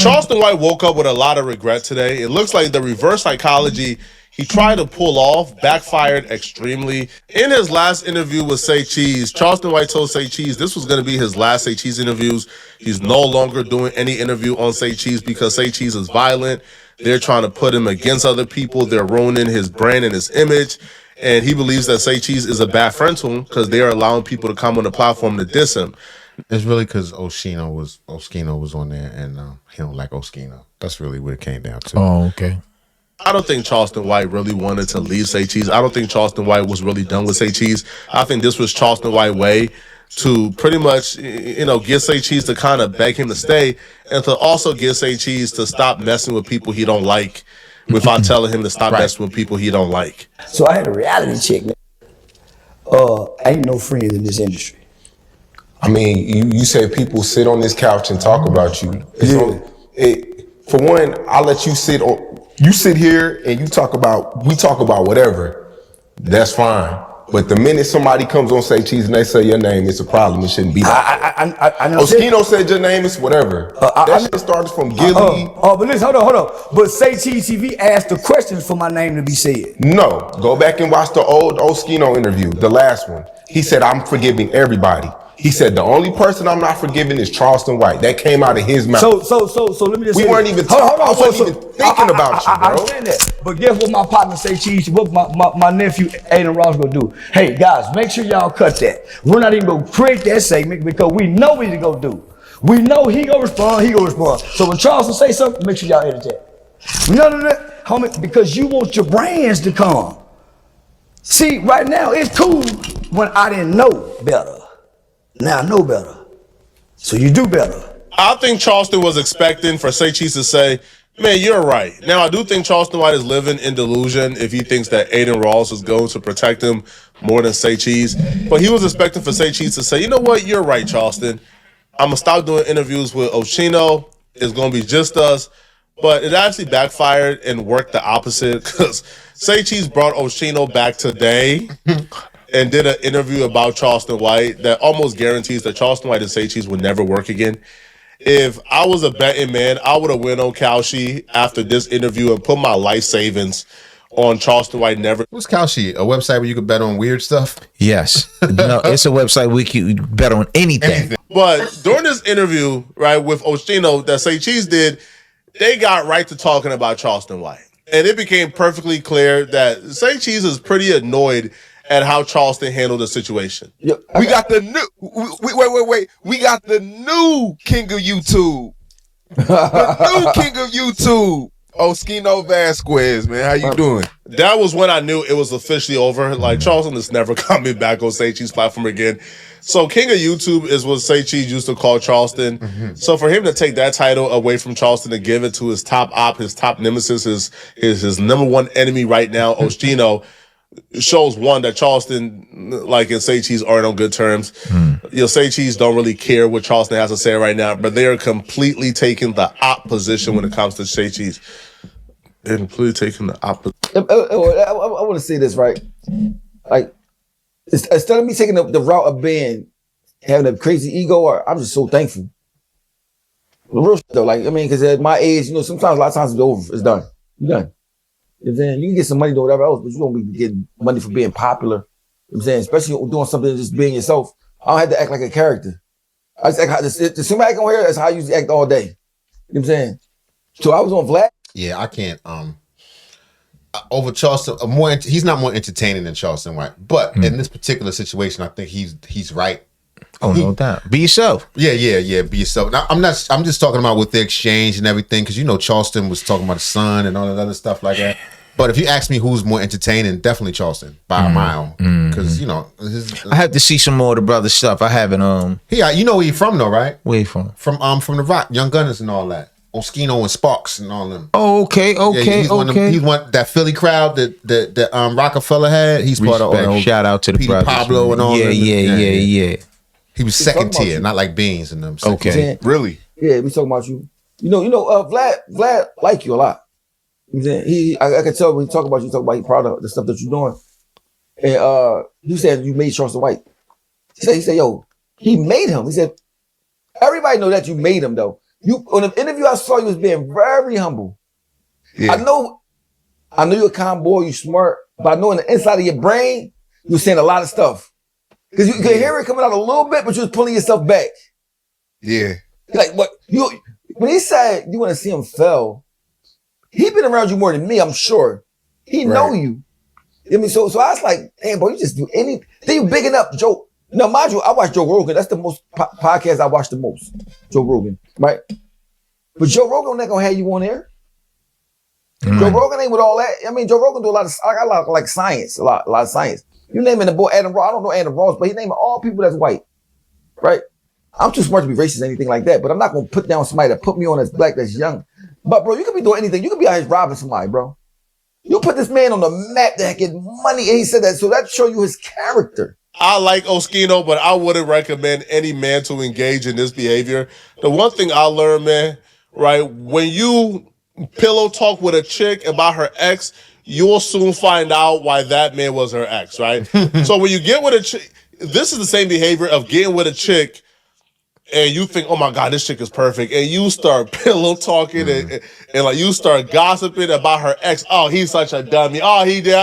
Charleston White woke up with a lot of regret today. It looks like the reverse psychology he tried to pull off backfired extremely. In his last interview with Say Cheese, Charleston White told Say Cheese this was going to be his last Say Cheese interviews. He's no longer doing any interview on Say Cheese because Say Cheese is violent. They're trying to put him against other people. They're ruining his brand and his image. And he believes that Say Cheese is a bad friend to him because they are allowing people to come on the platform to diss him. It's really because Oskino was on there, and he don't like Oskino. That's really what it came down to. Oh, okay. I don't think Charleston White really wanted to leave Say Cheese. I don't think Charleston White was really done with Say Cheese. I think this was Charleston White's way to pretty much, get Say Cheese to kind of beg him to stay, and to also get Say Cheese to stop messing with people he don't like without telling him to stop messing with people he don't like. So I had a reality check, man. Ain't no friends in this industry. I mean, you say people sit on this couch and talk about you. For one, I'll let you sit here and we talk about whatever. That's fine. But the minute somebody comes on Say Cheese and they say your name, it's a problem. It shouldn't be that. I know. Oskino said your name, it's whatever. That shit started from Gilly. But listen, hold on. But Say Cheese TV asked the questions for my name to be said. No, go back and watch the old Oskino interview, the last one. He said, I'm forgiving everybody. He said, the only person I'm not forgiving is Charleston White. That came out of his mouth. So let me just say, we weren't even talking. I wasn't even thinking about you, bro. I understand that. But guess what my partner Say Cheese, what my nephew Aiden Ross gonna do? Hey, guys, make sure y'all cut that. We're not even gonna create that segment because we know what he's gonna do. We know he gonna respond. So when Charleston say something, make sure y'all edit that. None of that, homie, because you want your brands to come. See, right now, it's cool when I didn't know better. Now I know better. So you do better. I think Charleston was expecting for Say Cheese to say, man, you're right. Now, I do think Charleston White is living in delusion if he thinks that Aiden Ross is going to protect him more than Say Cheese. But he was expecting for Say Cheese to say, you know what, you're right, Charleston. I'm going to stop doing interviews with Oino. It's going to be just us. But it actually backfired and worked the opposite because Say Cheese brought Oino back today and did an interview about Charleston White that almost guarantees that Charleston White and Say Cheese would never work again. If I was a betting man, I would have went on Kalshi after this interview and put my life savings on Charleston White never. What's Kalshi? A website where you could bet on weird stuff? Yes. No, it's a website where you can bet on anything. But during this interview, right, with Oino that Say Cheese did, they got right to talking about Charleston White. And it became perfectly clear that Say Cheese is pretty annoyed at how Charleston handled the situation. We got the new. Wait. We got the new king of YouTube. The new king of YouTube. Oskino Vasquez, man. How you doing? That was when I knew it was officially over. Like, Charleston is never coming back on Say Cheese platform again. So King of YouTube is what Say Cheese used to call Charleston. Mm-hmm. So for him to take that title away from Charleston and give it to his top op, his top nemesis, his number one enemy right now, Oskino, shows one that Charleston, like in Say Cheese, aren't on good terms. Say Cheese don't really care what Charleston has to say right now, but they are completely taking the op position when it comes to Say Cheese. They're completely taking the opposite. I want to say this, right? Like, instead of me taking the route of being having a crazy ego, I'm just so thankful. The real shit though, like, I mean, because at my age, sometimes a lot of times it's over, it's done. You're done. You know what I'm saying? You can get some money to whatever else, but you don't be getting money for being popular. You know what I'm saying? Especially doing something just being yourself. I don't have to act like a character. I just act how the same act on here, that's how I usually act all day. You know what I'm saying? So I was on Vlad. Yeah, I can't over Charleston, he's not more entertaining than Charleston White. But in this particular situation, I think he's right. Oh, no doubt. Be yourself. Yeah. Be yourself. Now, I'm just talking about with the exchange and everything, because Charleston was talking about the sun and all that other stuff like that. But if you ask me who's more entertaining, definitely Charleston by a mile. Because I have to see some more of the brother stuff. I haven't. You know where he from though, right? Where he from? From the Rock, Young Gunners and all that. Oskino and Sparks and all them. Oh, okay. He's one that Philly crowd that Rockefeller had. He's part of. Shout out to the Peter brothers. Pablo and all them. Yeah. He was second tier, not like Beans and them. Okay. Really? Yeah, we talking about you. Vlad like you a lot. You know what I'm saying? I can tell when he talk about you, he proud of the stuff that you're doing. And you said you made Charleston White. He said, yo, he made him. He said, everybody know that you made him though. You on the interview I saw, you was being very humble. Yeah. I know you're a calm boy, you smart, but I know in the inside of your brain, you were saying a lot of stuff. Because you could hear it coming out a little bit, but you was pulling yourself back. Yeah. Like what when he said you want to see him fail, he been around you more than me, I'm sure. He know you. I mean, so I was like, damn, boy, you just do anything. Then you bigging up Joe. Now, mind you, I watch Joe Rogan. That's the most podcast I watch the most. Joe Rogan, right? But Joe Rogan not gonna have you on there. Joe Rogan ain't with all that. I mean, Joe Rogan do a lot of like science, a lot of science. You naming the boy Adam Ross. I don't know Adam Ross, but he naming all people that's white, right? I'm too smart to be racist or anything like that, but I'm not gonna put down somebody that put me on as black that's young. But bro, you could be doing anything. You could be out here robbing somebody, bro. You put this man on the map that get money, and he said that, so that show you his character. I like Oskino, but I wouldn't recommend any man to engage in this behavior. The one thing I learned, man, right, when you pillow talk with a chick about her ex, you'll soon find out why that man was her ex, right? So when you get with a chick, this is the same behavior of getting with a chick and you think, oh my God, this chick is perfect. And you start pillow talking and like you start gossiping about her ex. Oh, he's such a dummy. Oh, he did.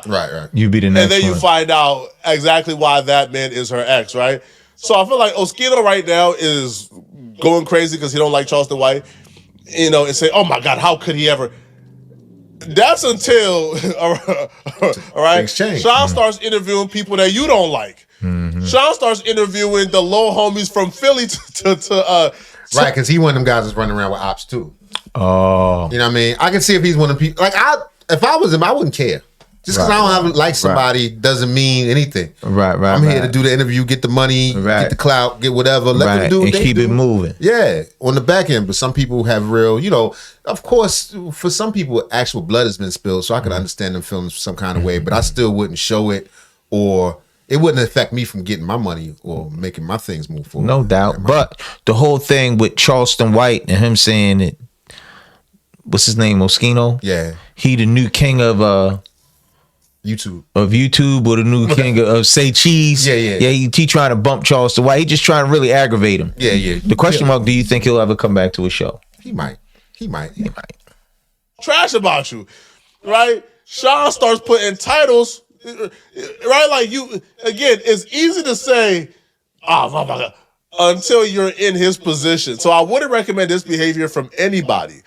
Right. You be the next And then you one. find out exactly why that man is her ex, right? So I feel like Oskino right now is going crazy because he don't like Charleston White, and say, oh my God, how could he ever? That's until, all right, Things change. Sean starts interviewing people that you don't like. Sean starts interviewing the low homies from Philly Right, because he one of them guys that's running around with ops too. Oh. You know what I mean? I can see if he's one of the people. Like, if I was him, I wouldn't care. Just because I don't like somebody doesn't mean anything. Right. I'm here to do the interview, get the money, get the clout, get whatever. Let them do what and they keep do. it moving. Yeah, on the back end. But some people have real, of course, for some people, actual blood has been spilled. So I could understand them feeling some kind of way. But I still wouldn't show it, or it wouldn't affect me from getting my money or making my things move forward. No doubt. But the whole thing with Charleston White and him saying that, what's his name, Oskino? Yeah. He the new king of YouTube. or the new king of Say Cheese. Yeah. He trying to bump Charleston White. He just trying to really aggravate him. Yeah. The question mark, do you think he'll ever come back to a show? He might. trash about you, right? Sean starts putting titles, right? Like it's easy to say, oh, my God, until you're in his position. So I wouldn't recommend this behavior from anybody.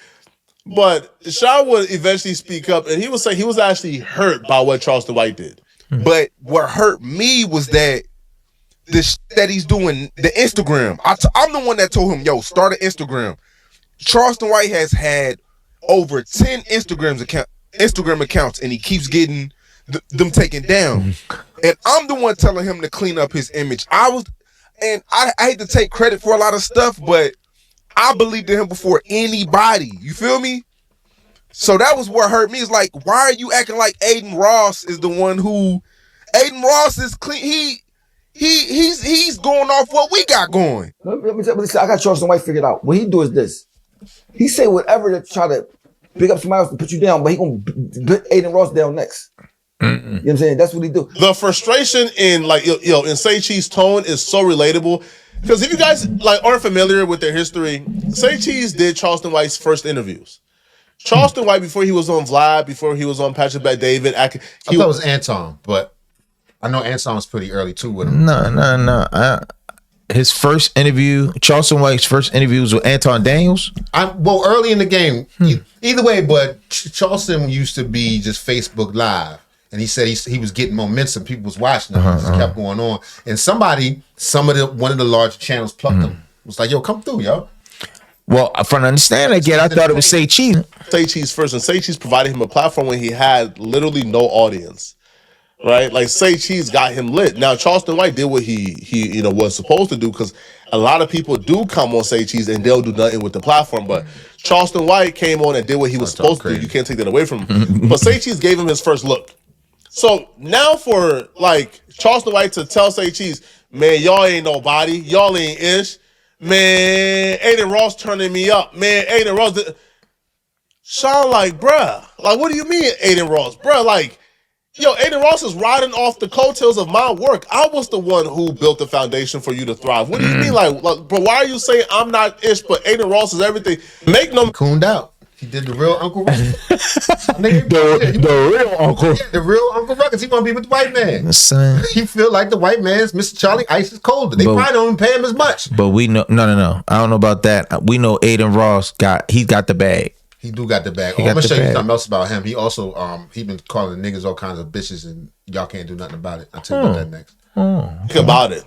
But Sean would eventually speak up, and he would say he was actually hurt by what Charleston White did. But what hurt me was that that he's doing the Instagram. I'm the one that told him, yo, start an Instagram. Charleston White has had over 10 Instagram accounts, and he keeps getting them taken down. And I'm the one telling him to clean up his image. I hate to take credit for a lot of stuff, but I believed in him before anybody. You feel me? So that was what hurt me. It's like, why are you acting like Aiden Ross is the one who? Aiden Ross is clean. He's going off what we got going. Let me say, I got Charleston White figured out. What he do is this: he say whatever to try to pick up somebody else to put you down, but he gonna put Aiden Ross down next. You know what I'm saying? That's what he do. The frustration in in Say Cheese tone is so relatable. Because if you guys aren't familiar with their history, Say Cheese did Charleston White's first interviews. Charleston White, before he was on Vlad, before he was on Patrick Bet David, I thought it was Anton, but I know Anton was pretty early too with him. No. His first interview, Charleston White's first interview was with Anton Daniels. Early in the game. Either way, but Charleston used to be just Facebook Live. And he said he was getting momentum. People was watching him. It just kept going on. And one of the large channels plucked him. It was like, yo, come through, yo. Well, from the understanding I get, I thought it was Say Cheese. Say Cheese first, and Say Cheese provided him a platform when he had literally no audience, right? Like Say Cheese got him lit. Now Charleston White did what he was supposed to do, because a lot of people do come on Say Cheese and they'll do nothing with the platform. But Charleston White came on and did what he was supposed to do. You can't take that away from him. But Say Cheese gave him his first look. So now for Charleston White to tell Say Cheese, man, y'all ain't nobody, y'all ain't ish. Man, Aiden Ross turning me up. Man, Aiden Ross. Sean bruh. What do you mean Aiden Ross? Bruh, yo, Aiden Ross is riding off the coattails of my work. I was the one who built the foundation for you to thrive. What do you mean, like, bro? Why are you saying I'm not ish, but Aiden Ross is everything? Make no. Cooned out. He did the real Uncle Ruckus. The real uncle. Yeah, the real Uncle Ruckus. He want to be with the white man. Son. He feel like the white man's Mr. Charlie Ice is colder. They probably don't even pay him as much. But we know, no. I don't know about that. We know Aiden Ross got the bag. He do got the bag. I'm gonna show you something else about him. He also he been calling niggas all kinds of bitches, and y'all can't do nothing about it. I'll tell you about that next. Think about it.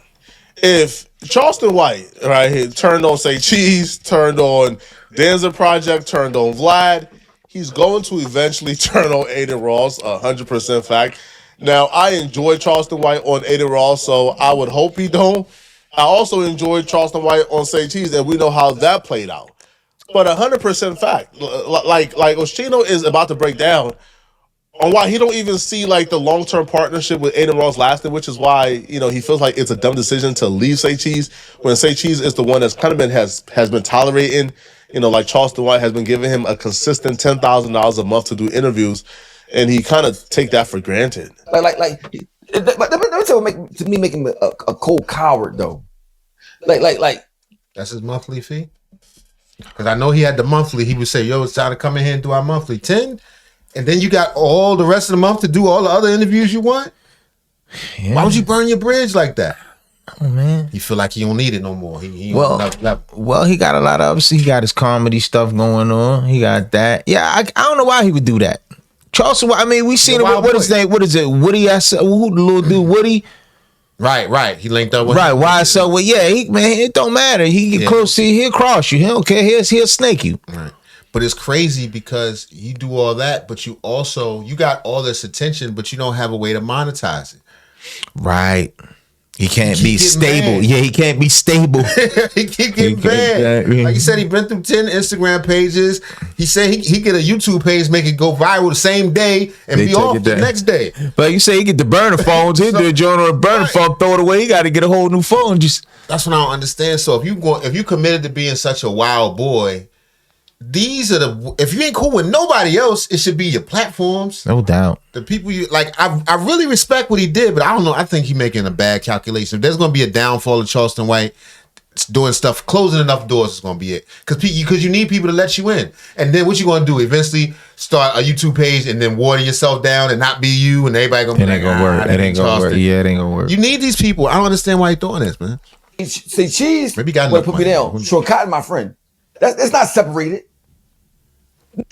If Charleston White, right here, turned on Say Cheese, turned on Danza Project, turned on Vlad, he's going to eventually turn on Aiden Ross, 100% fact. Now, I enjoy Charleston White on Aiden Ross, so I would hope he don't. I also enjoyed Charleston White on Say Cheese, and we know how that played out. But 100% fact, like Oshino is about to break down on why he don't even see like the long-term partnership with Aiden Ross lasting, which is why, you know, he feels like it's a dumb decision to leave Say Cheese when Say Cheese is the one that's kind of been has been tolerating, you know, like Charleston White has been giving him a consistent $10,000 a month to do interviews, and he kind of take that for granted. Let me tell you, to me, make him a cold coward though. Like That's his monthly fee. Because I know he had the monthly. He would say, "Yo, it's time to come in here and do our monthly 10." And then you got all the rest of the month to do all the other interviews you want. Yeah. Why would you burn your bridge like that? Oh man, you feel like he don't need it no more. He well, he got a lot of, obviously he got his comedy stuff going on. He got that. Yeah, I don't know why he would do that. Charleston, I mean, we seen him. What is name? What is it? Woody? Who the little dude? Woody? Right. He linked up with right. Why? So well, yeah, it don't matter. He get close to you, he'll cross you. He don't care. He'll snake you. Right. But it's crazy because you do all that, but you got all this attention, but you don't have a way to monetize it. Right. He can't be stable. Mad. Yeah, he can't be stable. He keep getting bad. Like he said, he been through 10 Instagram pages. He said he get a YouTube page, make it go viral the same day, and be off the next day. But you say he get the burner phones. He do a joint on a burner phone, throw it away. He got to get a whole new phone. That's what I don't understand. So if you committed to being such a wild boy, these are if you ain't cool with nobody else, it should be your platforms. No doubt. The people you like, I really respect what he did, but I don't know. I think he's making a bad calculation. If there's going to be a downfall of Charleston White doing stuff, closing enough doors is going to be it. Because you need people to let you in. And then what you going to do? Eventually start a YouTube page and then water yourself down and not be you, and everybody going to be like, it ain't going to work. It ain't going to work. Yeah, it ain't going to work. You need these people. I don't understand why you're doing this, man. Say Cheese. Maybe got put me down. Short Cotton, my friend. It's not separated.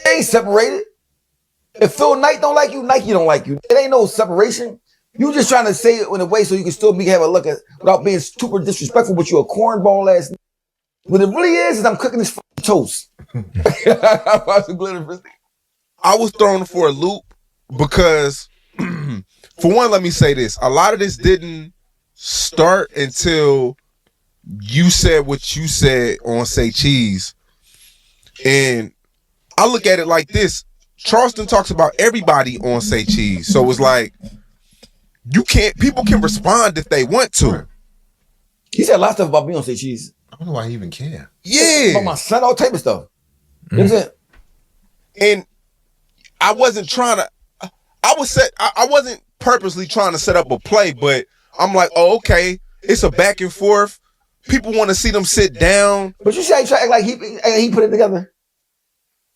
They ain't separated. If Phil Knight don't like you, Nike don't like you. It ain't no separation. You just trying to say it in a way so you can still have a look at without being super disrespectful, but you a cornball ass. What it really is I'm cooking this toast. I was thrown for a loop because, for one, let me say this. A lot of this didn't start until you said what you said on Say Cheese. And I look at it like this. Charleston talks about everybody on Say Cheese. So it's like, people can respond if they want to. He said a lot of stuff about me on Say Cheese. I don't know why he even care. Yeah. About my son, all type of stuff. You know what I'm saying? And I wasn't trying to, I wasn't purposely trying to set up a play, but I'm like, oh, okay, it's a back and forth. People want to see them sit down. But you say he try to act like he put it together.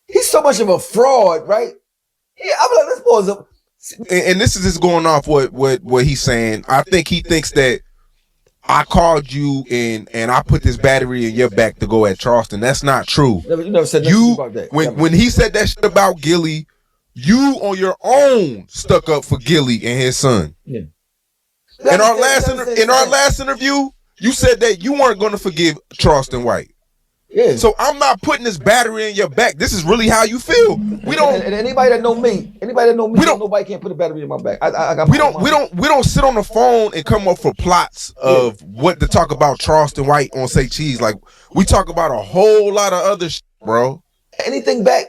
He's so much of a fraud, right? Yeah, I'm like, this boy's a... And this is just going off what he's saying. I think he thinks that I called you and I put this battery in your back to go at Charleston. That's not true. You never said nothing about that. When he said that shit about Gilly, you on your own stuck up for Gilly and his son. Yeah. In our last interview, you said that you weren't going to forgive Charleston White. Yeah. So I'm not putting this battery in your back. This is really how you feel. We don't. And anybody that know me, nobody can't put a battery in my back. We don't sit on the phone and come up for plots of what to talk about Charleston White on Say Cheese. Like, we talk about a whole lot of other shit, bro. Anything back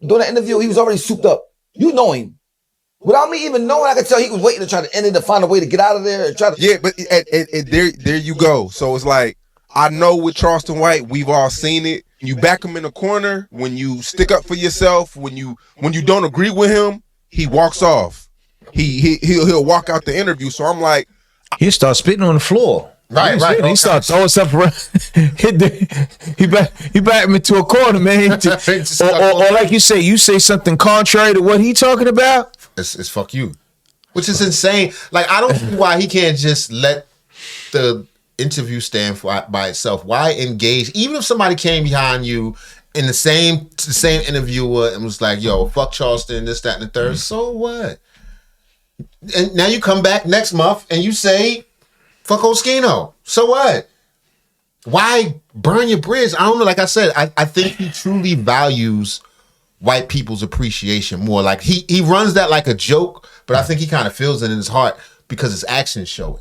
during the interview, he was already souped up. You know him. Without me even knowing, I could tell he was waiting to try to end it, to find a way to get out of there and try to. Yeah, but there you go. So it's like, I know with Charleston White, we've all seen it. You back him in the corner, when you stick up for yourself, when you don't agree with him, he walks off. he'll walk out the interview. So I'm like, He start spitting on the floor. Right. He start throwing stuff around. he back him into a corner, man. or like you say something contrary to what he talking about. It's fuck you, which is insane. Like, I don't see why he can't just let the interview stand by itself. Why engage? Even if somebody came behind you in the same interviewer and was like, "Yo, fuck Charleston, this, that, and the third." So what? And now you come back next month and you say, "Fuck Oskino." So what? Why burn your bridge? I don't know. Like I said, I think he truly values white people's appreciation more. Like he runs that like a joke, but I think he kind of feels it in his heart because his actions show it.